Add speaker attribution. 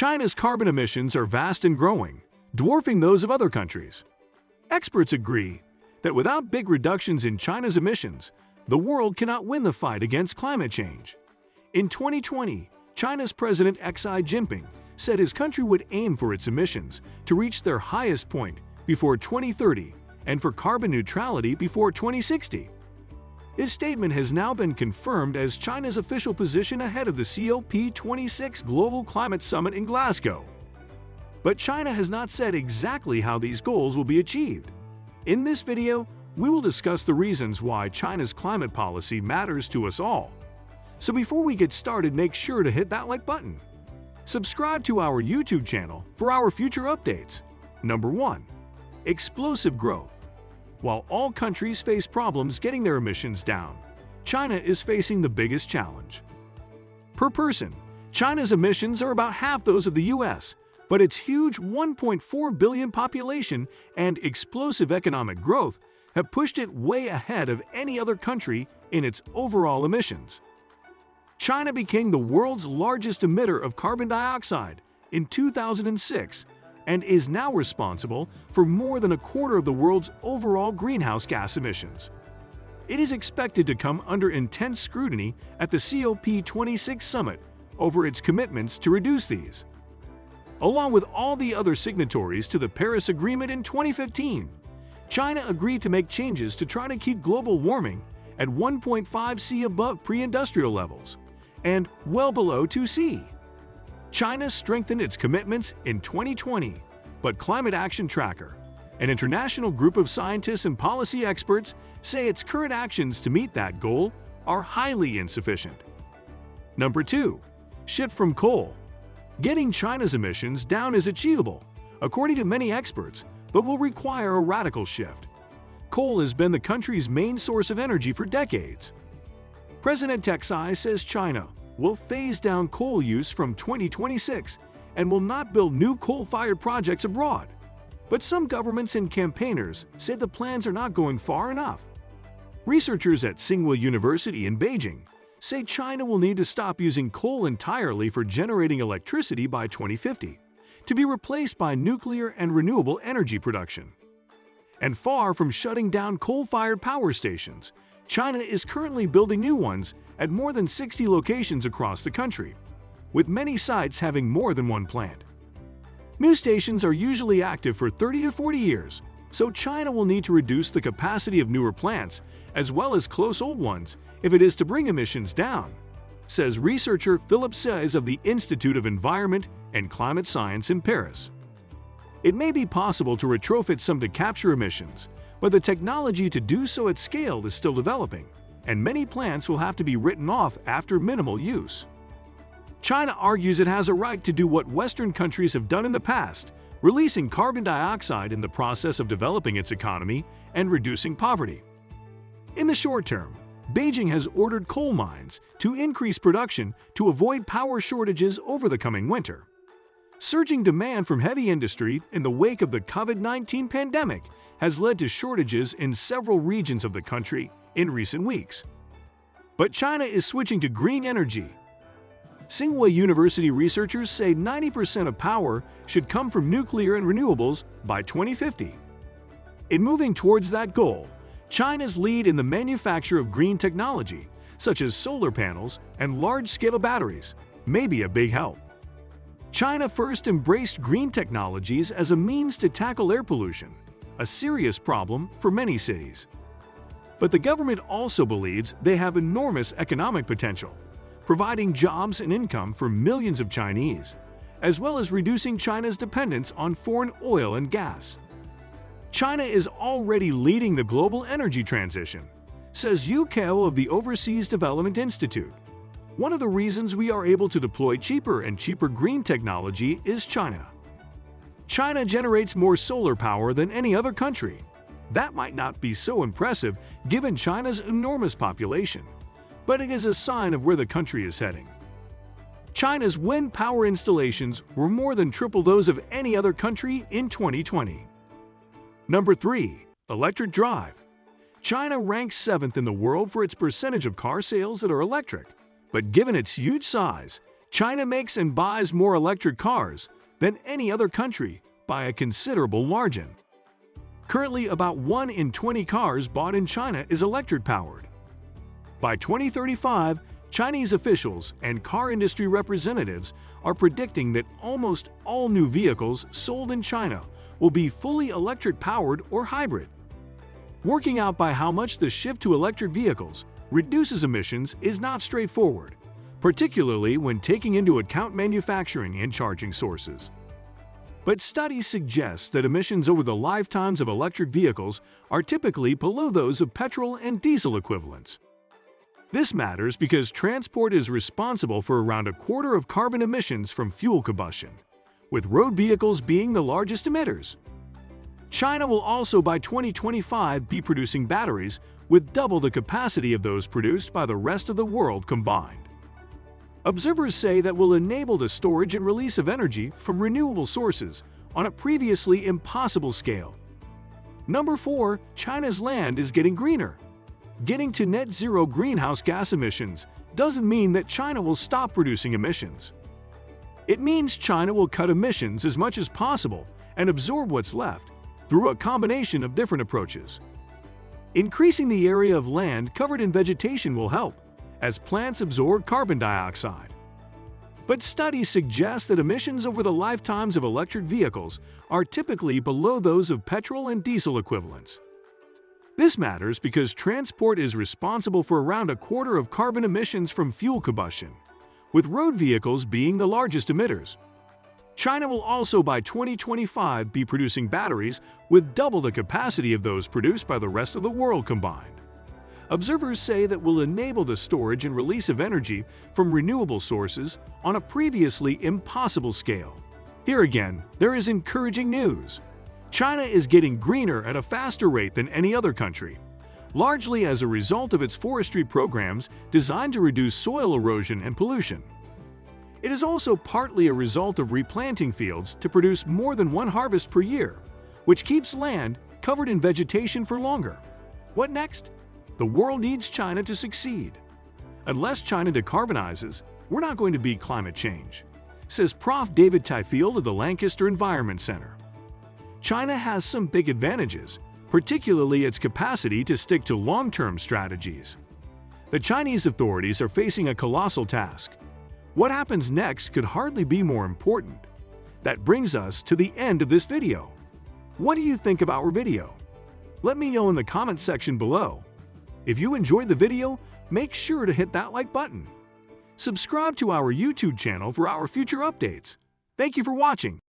Speaker 1: China's carbon emissions are vast and growing, dwarfing those of other countries. Experts agree that without big reductions in China's emissions, the world cannot win the fight against climate change. In 2020, China's President Xi Jinping said his country would aim for its emissions to reach their highest point before 2030 and for carbon neutrality before 2060. His statement has now been confirmed as China's official position ahead of the COP26 Global Climate Summit in Glasgow. But China has not said exactly how these goals will be achieved. In this video, we will discuss the reasons why China's climate policy matters to us all. So before we get started, make sure to hit that like button. Subscribe to our YouTube channel for our future updates. Number 1. Explosive growth. While all countries face problems getting their emissions down, China is facing the biggest challenge. Per person, China's emissions are about half those of the US, but its huge 1.4 billion population and explosive economic growth have pushed it way ahead of any other country in its overall emissions. China became the world's largest emitter of carbon dioxide in 2006 and is now responsible for more than a quarter of the world's overall greenhouse gas emissions. It is expected to come under intense scrutiny at the COP26 summit over its commitments to reduce these. Along with all the other signatories to the Paris Agreement in 2015, China agreed to make changes to try to keep global warming at 1.5 C above pre-industrial levels and well below 2 C. China strengthened its commitments in 2020, but Climate Action Tracker, an international group of scientists and policy experts, say its current actions to meet that goal are highly insufficient. Number 2. Shift from coal. Getting China's emissions down is achievable, according to many experts, but will require a radical shift. Coal has been the country's main source of energy for decades. President Xi says China will phase down coal use from 2026 and will not build new coal-fired projects abroad. But some governments and campaigners say the plans are not going far enough. Researchers at Tsinghua University in Beijing say China will need to stop using coal entirely for generating electricity by 2050, to be replaced by nuclear and renewable energy production. And far from shutting down coal-fired power stations, China is currently building new ones at more than 60 locations across the country, with many sites having more than one plant. New stations are usually active for 30 to 40 years, so China will need to reduce the capacity of newer plants as well as close old ones if it is to bring emissions down, says researcher Philip Says of the Institute of Environment and Climate Science in Paris. It may be possible to retrofit some to capture emissions, but the technology to do so at scale is still developing, and many plants will have to be written off after minimal use. China argues it has a right to do what Western countries have done in the past, releasing carbon dioxide in the process of developing its economy and reducing poverty. In the short term, Beijing has ordered coal mines to increase production to avoid power shortages over the coming winter. Surging demand from heavy industry in the wake of the COVID-19 pandemic has led to shortages in several regions of the country in recent weeks. But China is switching to green energy. Tsinghua University researchers say 90% of power should come from nuclear and renewables by 2050. In moving towards that goal, China's lead in the manufacture of green technology, such as solar panels and large-scale batteries, may be a big help. China first embraced green technologies as a means to tackle air pollution, a serious problem for many cities. But the government also believes they have enormous economic potential, providing jobs and income for millions of Chinese, as well as reducing China's dependence on foreign oil and gas. China is already leading the global energy transition, says Yu Kao of the Overseas Development Institute. One of the reasons we are able to deploy cheaper and cheaper green technology is China. China generates more solar power than any other country. That might not be so impressive given China's enormous population, but it is a sign of where the country is heading. China's wind power installations were more than triple those of any other country in 2020. Number 3. Electric drive. China ranks 7th in the world for its percentage of car sales that are electric, but given its huge size, China makes and buys more electric cars than any other country by a considerable margin. Currently, about 1 in 20 cars bought in China is electric-powered. By 2035, Chinese officials and car industry representatives are predicting that almost all new vehicles sold in China will be fully electric-powered or hybrid. Working out by how much the shift to electric vehicles reduces emissions is not straightforward, particularly when taking into account manufacturing and charging sources. But studies suggest that emissions over the lifetimes of electric vehicles are typically below those of petrol and diesel equivalents. This matters because transport is responsible for around a quarter of carbon emissions from fuel combustion, with road vehicles being the largest emitters. China will also by 2025 be producing batteries with double the capacity of those produced by the rest of the world combined. Observers say that will enable the storage and release of energy from renewable sources on a previously impossible scale. Number 4. China's land is getting greener. Getting to net zero greenhouse gas emissions doesn't mean that China will stop producing emissions. It means China will cut emissions as much as possible and absorb what's left through a combination of different approaches. Increasing the area of land covered in vegetation will help, as plants absorb carbon dioxide. But studies suggest that emissions over the lifetimes of electric vehicles are typically below those of petrol and diesel equivalents. This matters because transport is responsible for around a quarter of carbon emissions from fuel combustion, with road vehicles being the largest emitters. China will also by 2025 be producing batteries with double the capacity of those produced by the rest of the world combined. Observers say that will enable the storage and release of energy from renewable sources on a previously impossible scale. Here again, there is encouraging news. China is getting greener at a faster rate than any other country, largely as a result of its forestry programs designed to reduce soil erosion and pollution. It is also partly a result of replanting fields to produce more than one harvest per year, which keeps land covered in vegetation for longer. What next? The world needs China to succeed. Unless China decarbonizes, we're not going to beat climate change, says Prof. David Tyfield of the Lancaster Environment Center. China has some big advantages, particularly its capacity to stick to long-term strategies. The Chinese authorities are facing a colossal task. What happens next could hardly be more important. That brings us to the end of this video. What do you think about our video? Let me know in the comment section below. If you enjoyed the video, make sure to hit that like button. Subscribe to our YouTube channel for our future updates. Thank you for watching.